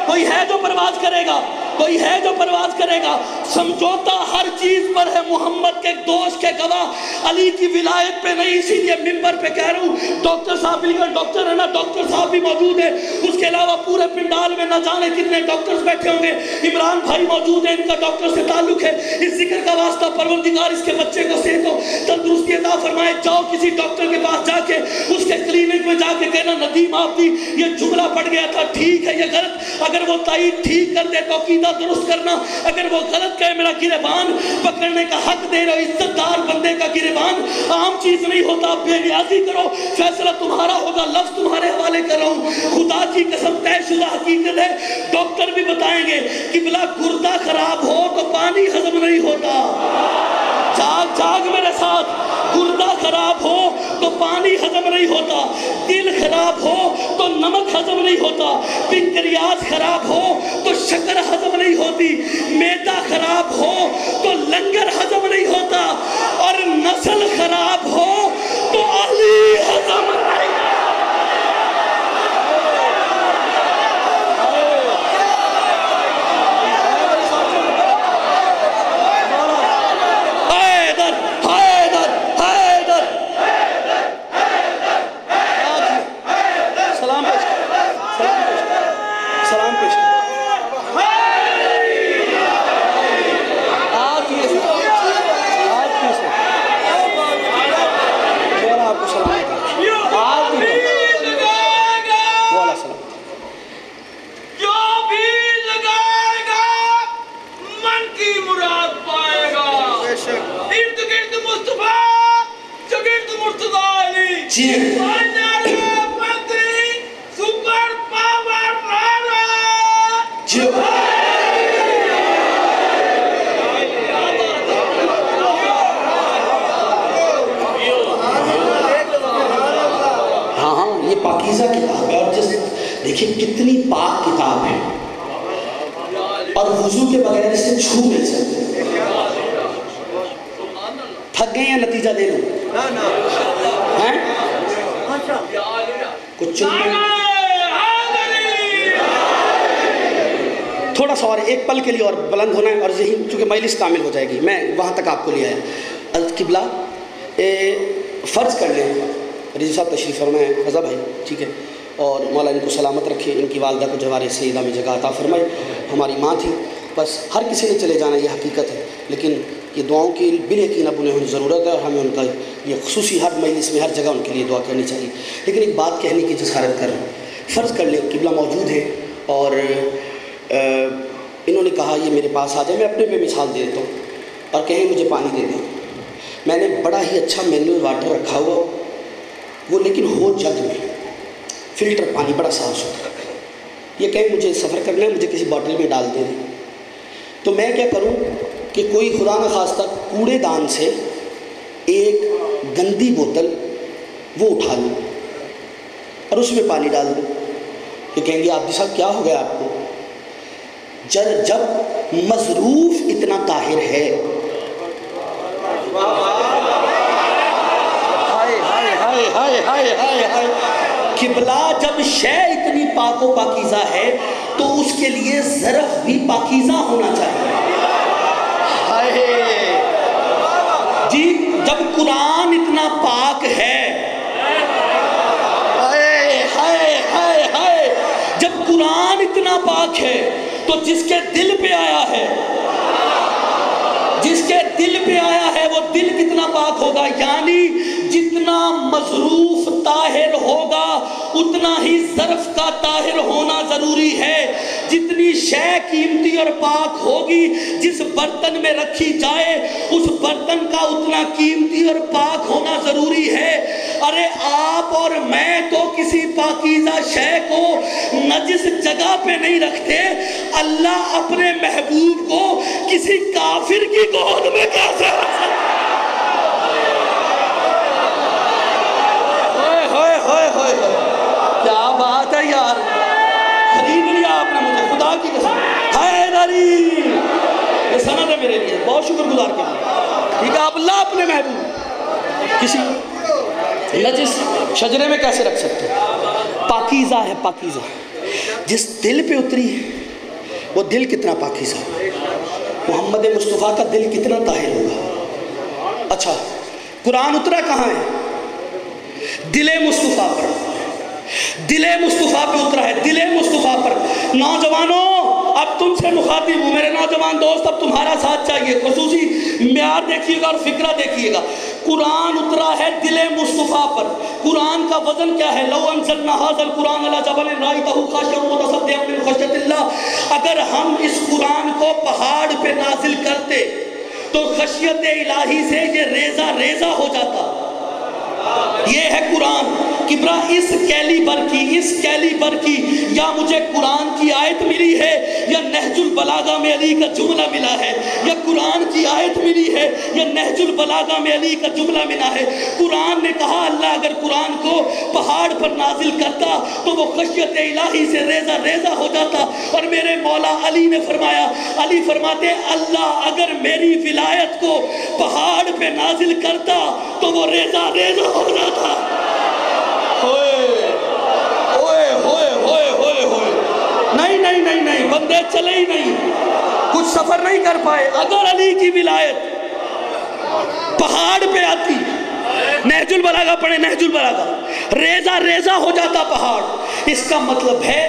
کوئی ہے جو پرواز کرے گا؟ کوئی ہے جو پرواز کرے گا؟ سمجھوتا ہر چیز پر ہے، محمد کے دوست کے گواہ، علی کی ولایت پہ نہیں، اسی لیے ممبر پہ کہہ رہا ہوں۔ ڈاکٹر صاحب بھی ڈاکٹر ہے نا، ڈاکٹر صاحب بھی موجود ہیں، اس کے علاوہ پورے پنڈال میں نہ جانے کتنے ڈاکٹرز بیٹھے ہوں گے۔ عمران بھائی موجود ہیں، ان کا ڈاکٹر سے تعلق ہے۔ اس ذکر کا واسطہ پروردگار اس کے بچے کو صحت و تندرستی عطا فرمائے۔ جاؤ کسی ڈاکٹر کے پاس جا کے، اس کے کلینک میں جا کے کہنا ندیم آپ دی یہ جملہ پڑ گیا تھا، ٹھیک ہے یہ غلط، اگر وہ تائید ٹھیک کر دے تو عقیدہ درست کرنا، اگر وہ غلط کہے میرا گریبان پکڑنے کا حق دے رہے ہو، عزت دار بندے کا گریبان عام چیز نہیں ہوتا، بے نیازی کرو، فیصلہ تمہارا ہوگا، لفظ تمہارے حوالے کر رہا ہوں، خدا کی قسم طے شدہ حقیقت ہے۔ ڈاکٹر بھی بتائیں گے کہ بلا گردہ خراب ہو تو پانی ہضم نہیں ہوتا۔ جاگ جاگ میرے ساتھ، گردہ خراب ہو تو پانی ہضم نہیں ہوتا، دل خراب ہو تو نمک ہضم نہیں ہوتا، پنکریاس خراب ہو تو شکر ہضم نہیں ہوتی، میدا خراب ہو تو لنگر ہضم نہیں ہوتا، اور نسل خراب ہو تو علی ہضم نہیں ہوتا۔ پاکیزہ کتاب ہے، اور دیکھیں کتنی پاک کتاب ہے، اور وضو کے بغیر اسے چھو نہیں سکتے۔ تھک گئے ہیں نتیجہ دے لوں؟ کچھ تھوڑا سا اور ایک پل کے لیے اور بلند ہونا ہے، اور ذہن چونکہ مجلس کامل ہو جائے گی، میں وہاں تک آپ کو لے آیا۔ قبلہ فرض کر لیں، رضی صاحب تشریف فرمائے ہیں، رضا بھائی ٹھیک ہے، اور مولا ان کو سلامت رکھے، ان کی والدہ کو جوار سیدہ میں جگہ عطا فرمائے۔ ہماری ماں تھی، بس ہر کسی نے چلے جانا، یہ حقیقت ہے، لیکن یہ دعاؤں کی بالیقین اب انہیں ضرورت ہے، اور ہمیں ان کا یہ خصوصی ہر مجلس میں ہر جگہ ان کے لیے دعا کرنی چاہیے۔ لیکن ایک بات کہنے کی جسارت کر رہا ہوں، فرض کر لیں قبلہ موجود ہے اور انہوں نے کہا یہ میرے پاس آ جائے، میں اپنے پہ مثال دے دیتا ہوں، اور کہیں مجھے پانی دے دیں۔ میں نے بڑا ہی اچھا مینرل واٹر رکھا ہوا وہ، لیکن ہو جگ میں فلٹر پانی بڑا صاف ستھرا، یہ کہیں مجھے سفر کرنا ہے، مجھے کسی باٹل میں ڈال دے دیں، تو میں کیا کروں کہ کوئی خدا نخواستہ کوڑے دان سے ایک گندی بوتل وہ اٹھا لوں اور اس میں پانی ڈال دوں۔ کہ کہیں گے عابدی صاحب کیا ہو گیا آپ کو؟ جب مظروف اتنا طاہر ہے، قبلہ جب شے اتنی پاک و پاکیزہ ہے تو اس کے لیے ظرف بھی پاکیزہ ہونا چاہیے۔ جی جب قرآن اتنا پاک ہے، جب قرآن اتنا پاک ہے تو جس کے دل پہ آیا ہے، جس کے دل پہ آیا ہے وہ دل کتنا پاک ہوگا؟ یعنی جتنا مظروف طاہر ہوگا اتنا ہی ظرف کا طاہر ہونا ضروری ہے۔ جتنی شے قیمتی اور پاک ہوگی جس برتن میں رکھی جائے اس برتن کا اتنا قیمتی اور پاک ہونا ضروری ہے۔ ارے آپ اور میں تو کسی پاکیزہ شے کو نجس جگہ پہ نہیں رکھتے، اللہ اپنے محبوب کو کسی کافر کی گود میں کیسے رکھ سکتا؟ کیا بات ہے یار، خرید لیا آپ نے مجھے، خدا کی قسم، حیدری، یہ سند ہے میرے لیے، بہت شکر گزار کے لیے، ٹھیک ہے؟ آپ اللہ اپنے محبوب کسی نجس شجرے میں کیسے رکھ سکتے؟ پاکیزہ ہے، پاکیزہ جس دل پہ اتری ہے وہ دل کتنا پاکیزہ ہے، محمد مصطفیٰ کا دل کتنا طاہر ہوگا۔ اچھا قرآن اترا کہاں ہے؟ دل مصطفیٰ پر، دل مصطفیٰ پہ اترا ہے، دل مصطفیٰ پر۔ نوجوانوں اب تم سے مخاطب ہوں، میرے نوجوان دوست، اب تمہارا ساتھ چاہیے، خصوصی معیار دیکھیے گا اور فکرہ دیکھیے گا۔ قرآن اترا ہے دل مصطفیٰ پر۔ قرآن کا وزن کیا ہے؟ لو انزلنا ھذا القرآن علی جبل رأیتہ خاشعا متصدعا من خشیۃ اللہ، اگر ہم اس قرآن کو پہاڑ پہ نازل کرتے تو خشیت الہی سے یہ ریزہ ریزہ ہو جاتا۔ یہ ہے قرآن۔ کبرا اس کیلیبر کی یا مجھے قرآن کی آیت ملی ہے یا نہج البلاغہ میں علی کا جملہ ملا ہے، یا قرآن کی آیت ملی ہے یا نہج البلاغہ میں علی کا جملہ ملا ہے۔ قرآن نے کہا اللہ اگر قرآن کو پہاڑ پر نازل کرتا تو وہ خشیت الہی سے ریزہ ریزہ ہو جاتا، اور میرے مولا علی نے فرمایا، علی فرماتے اللہ اگر میری ولایت کو پہاڑ پہ نازل کرتا تو وہ ریزہ ریزہ ہو جاتا۔ نہیں بندے چلے ہی نہیں، کچھ سفر نہیں کر پائے۔ اگر علی کی ولایت پہاڑ پہ آتی، نہج البلاغہ پڑھے، نہج البلاغہ، ریزہ ریزہ ہو جاتا پہاڑ۔ اس کا مطلب ہے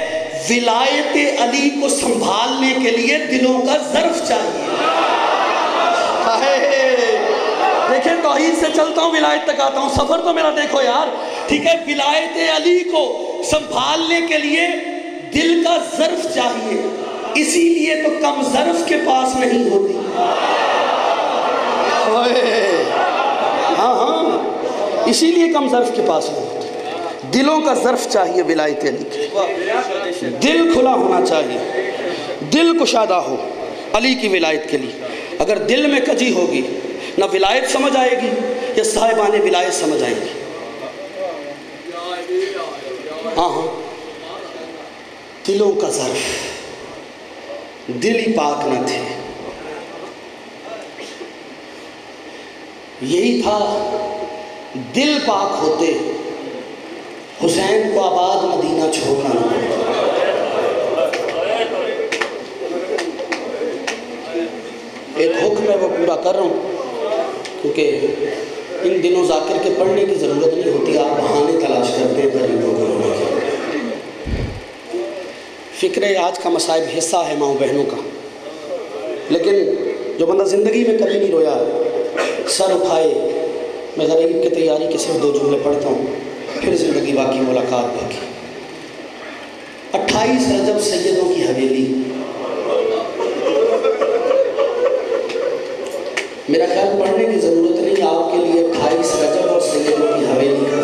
ولایت علی کو سنبھالنے کے لیے دلوں کا ظرف چاہیے۔ دیکھیں توحید سے چلتا ہوں ولایت تک آتا ہوں، سفر تو میرا دیکھو یار، ٹھیک ہے؟ ولایت علی کو سنبھالنے کے لیے دل کا ظرف چاہیے، اسی لیے تو کم ظرف کے پاس نہیں ہوتی۔ ہاں اسی لیے کم ظرف کے پاس نہیں ہوتی، دلوں کا ظرف چاہیے ولایت علی کے، دل کھلا ہونا چاہیے، دل کشادہ ہو علی کی ولایت کے لیے۔ اگر دل میں کجی ہوگی نہ ولایت سمجھ آئے گی یا صاحبان ولایت سمجھ آئیں گی۔ ہاں دلوں کا ظرف، دل ہی پاک نہ تھے، یہی تھا دل پاک ہوتے حسین کو آباد مدینہ چھوڑنا نہ پڑتا۔ ایک حکم ہے وہ پورا کر رہا ہوں کیونکہ ان دنوں ذاکر کے پڑھنے کی ضرورت نہیں ہوتی، آپ بہانے تلاش کرتے ہیں غریبوں کو رونے کے۔ فکر آج کا مصائب حصہ ہے ماؤں بہنوں کا، لیکن جو بندہ زندگی میں کبھی نہیں رویا سر اٹھائے، میں غریب کی تیاری کے صرف 2 جملے پڑھتا ہوں پھر زندگی باقی، ملاقات باقی۔ 28 رجب سیدوں کی حویلی، میرا خیال پڑھنے کی ضرورت نہیں آپ کے لیے 28 رجب اور سیدوں کی حویلی کا۔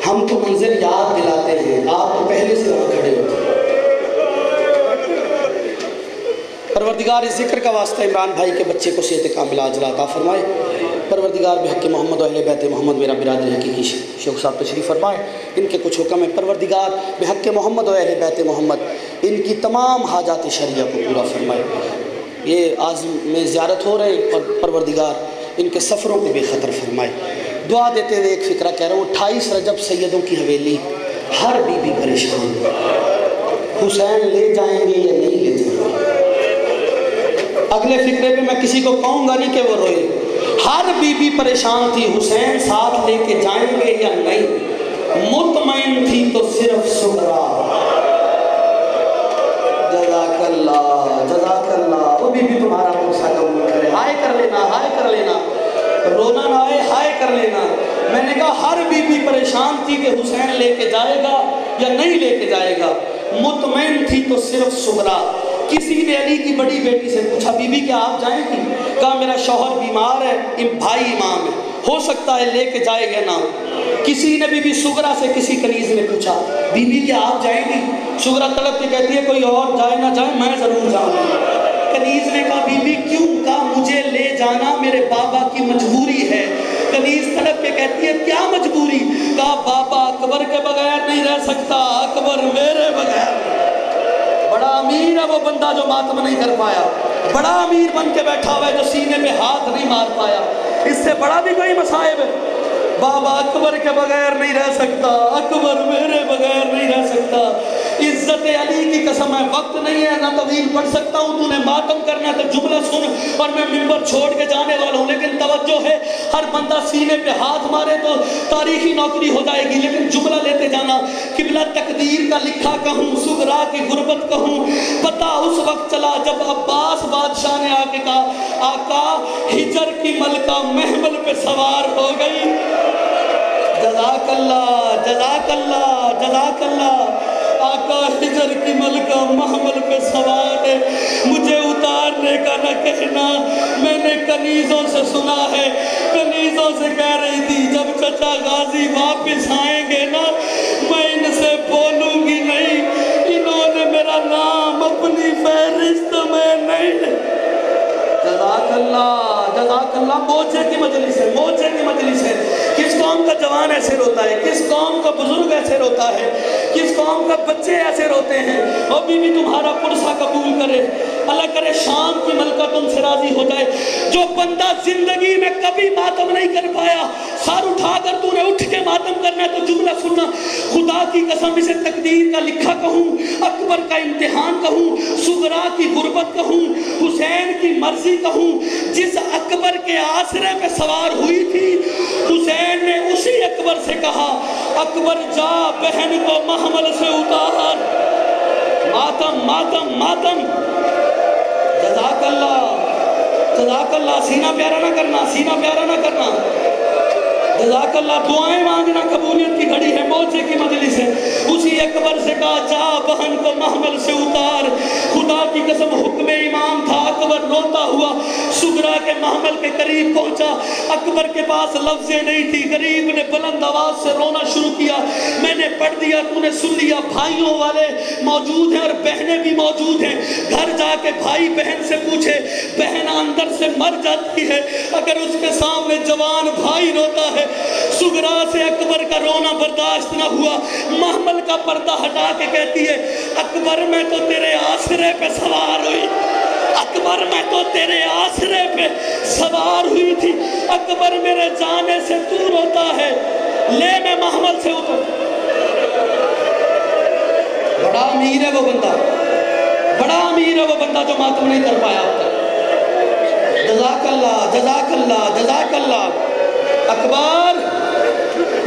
ہم تو منظر یاد دلاتے ہیں، آپ تو پہلے سے وہاں کھڑے ہوتے ہیں۔ پروردگار اس ذکر کا واسطہ عمران بھائی کے بچے کو صحت کاملہ عاجلہ عطا فرمائے۔ پروردگار بحق محمد و اہل بیت محمد، میرا برادر حقیقی شیخ صاحب تشریف فرمائے، ان کے کچھ حکم ہیں۔ پروردگار بحق محمد و اہل بیت محمد ان کی تمام حاجات شرعیہ کو پورا فرمائے۔ یہ آج میں زیارت ہو رہے ہیں، پروردگار ان کے سفروں کو بے خطر فرمائے۔ دعا دیتے ہوئے ایک فکرہ کہہ رہا ہوں، 28 رجب سیدوں کی حویلی، ہر بی بی پریشان، حسین لے جائیں گے یا نہیں لے جائیں گے؟ اگلے فقرے پہ میں کسی کو کہوں گا نہیں کہ وہ روئے. ہر بی بی پریشان تھی حسین ساتھ لے کے جائیں گے یا نہیں. مطمئن تھی تو صرف سغرا. جزاک اللہ جزاک اللہ. وہ بی بی تمہارا غصہ قبول کرے. ہائے کر لینا ہائے کر لینا. رونا نہ آئے ہائے کر لینا. میں نے کہا ہر بی بی پریشان تھی کہ حسین لے کے جائے گا یا نہیں لے کے جائے گا. مطمئن تھی تو صرف سغرا. کسی نے علی کی بڑی بیٹی سے پوچھا بی بی کیا آپ جائیں گی؟ کہا میرا شوہر بیمار ہے, بھائی امام ہے, ہو سکتا ہے لے کے جائے گا نہ. کسی نے بی بی سغرا سے کسی کنیز نے پوچھا بی بی کیا آپ جائیں گی؟ سغرا تڑپ کے کہتی ہے کوئی اور جائے نہ جائے میں ضرور جاؤں گی. کنیز نے کہا بی بی کیوں؟ کہا مجھے لے جانا میرے بابا کی مجبوری ہے. کنیز تڑپ کے کہتی ہے کیا مجبوری؟ کہا بابا اکبر کے بغیر نہیں رہ سکتا, اکبر میرے بغیر. بڑا امیر ہے وہ بندہ جو ماتم نہیں کر پایا. بڑا امیر بن کے بیٹھا ہوا ہے جو سینے پہ ہاتھ نہیں مار پایا. اس سے بڑا بھی کوئی مصائب ہے. بابا اکبر کے بغیر نہیں رہ سکتا, اکبر میرے بغیر نہیں رہ سکتا. عزت علی کی قسم ہے وقت نہیں ہے نہ طویل پڑھ سکتا ہوں. تو نے ماتم کرنا ہے تو جملہ سن اور میں ممبر چھوڑ کے جانے والا ہوں. لیکن توجہ ہے ہر بندہ سینے پہ ہاتھ مارے تو تاریخی نوکری ہو جائے گی. لیکن جملہ لیتے جانا. قبلہ تقدیر کا لکھا کہوں, سغرا کی غربت کہوں, پتہ اس وقت چلا جب عباس بادشاہ نے آ کے کہا آقا ہجر کی ملکہ محمل پہ سوار ہو گئی. جزاک اللہ جزاک اللہ جزاک اللہ. آقا ہجر کی ملکہ محمل پہ سوار ہے, مجھے اتارنے کا نہ کہنا. میں نے کنیزوں سے سنا ہے, کنیزوں سے کہہ رہی تھی جب چچا غازی واپس آئیں گے نا میں ان سے بولوں گی نہیں, انہوں نے میرا نام اپنی فہرست میں نہیں. جزاک اللہ جزاک اللہ. موچے کی مجلس ہے, موچے کی مجلس ہے. کس قوم کا جوان ایسے روتا ہے, کس قوم کا بزرگ ایسے روتا ہے, کس قوم کا بچے ایسے روتے ہیں. اور بی بی تمہارا پرسہ قبول کرے, اللہ کرے شام کی ملکہ تم سے راضی ہو جائے. جو بندہ زندگی میں کبھی ماتم نہیں کر پایا, سر اٹھا کر تو نے اٹھ کے ماتم کرنا ہے تو جملہ سننا. خدا کی قسم اسے تقدیر کا لکھا کہوں, اکبر کا امتحان کہوں, سغرا کی غربت کہوں, حسین کی مرضی کہوں. جس اکبر کے آسرے پہ سوار ہوئی تھی حسین نے اسی اکبر سے کہا اکبر جا بہن کو محمل سے اتار. ماتم ماتم ماتم. جزاک اللہ جزاک اللہ. سینہ پیارا نہ کرنا, سینہ پیارا نہ کرنا. جزاک اللہ. دعائیں مانگنا قبولیت کی گھڑی ہے, موچے کی مجلس ہے. اسی اکبر سے کہا جا بہن کو محمل سے اتار. خدا کی قسم حکم امام تھا. اکبر روتا ہوا سغرا کے محمل کے قریب پہنچا. اکبر کے پاس لفظیں نہیں تھی. غریب نے بلند آواز سے رونا شروع کیا. میں نے پڑھ دیا, تو نے سن لیا. بھائیوں والے موجود ہیں اور بہنیں بھی موجود ہیں. گھر جا کے بھائی بہن سے پوچھے, بہن اندر سے مر جاتی ہے اگر اس کے سامنے جوان بھائی روتا ہے. سغرا سے اکبر کا رونا برداشت نہ ہوا. محمل کا پردہ ہٹا کے کہتی ہے اکبر میں تو تیرے آسرے پہ سوار ہوئی, اکبر میں تو تیرے آسرے پہ سوار ہوئی تھی. اکبر میرے جانے سے تو روتا ہے, لے میں محمل سے اتر. بڑا امیر ہے وہ بندہ, بڑا امیر ہے وہ بندہ جو ماتم نہیں کر پایا اب تک. جزاک اللہ جزاک اللہ جزاک اللہ. اکبر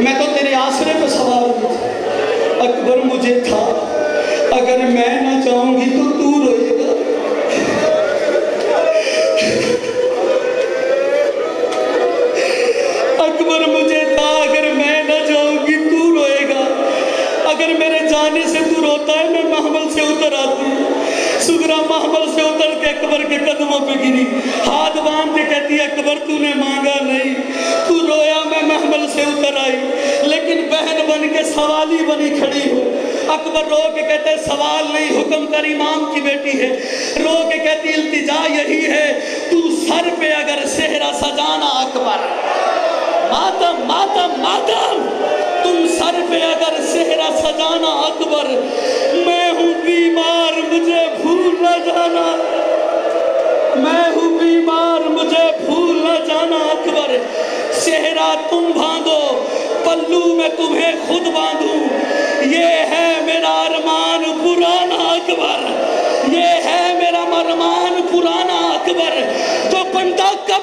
میں تو تیرے آسرے پہ سوار ہوئی تھی. اکبر مجھے تھا اگر میں نہ جاؤں گی تو تو روئے گا. اکبر مجھے تھا اگر میں نہ جاؤں گی تو روئے گا. اگر میرے جانے سے تو روتا ہے میں محمل سے اتر آتی ہوں. سغرا محمل سے اتر کے اکبر کے قدموں پہ گری, ہاتھ باندھ کے کہتی ہے اکبر تو نے مانگا نہیں, تو رویا میں محمل سے اتر آئی. لیکن بہن بن کے سوالی بنی کھڑی ہو. اکبر رو کے کہتے سوال نہیں, حکم کر, امام کی بیٹی ہے. رو کے کہتی التجا یہی ہے تو سر پہ اگر صحرا سجانا اکبر. ماتم ماتم ماتم. تم سر پہ اگر صحرا سجانا اکبر, میں ہوں بیمار مجھے بھول نہ جانا, میں ہوں بیمار مجھے بھول نہ جانا اکبر. صحرا تم باندھو, پلو میں تمہیں خود باندھوں. یہ ہے میرا ارمان پرانا اکبر, یہ ہے میرا ارمان پرانا اکبر.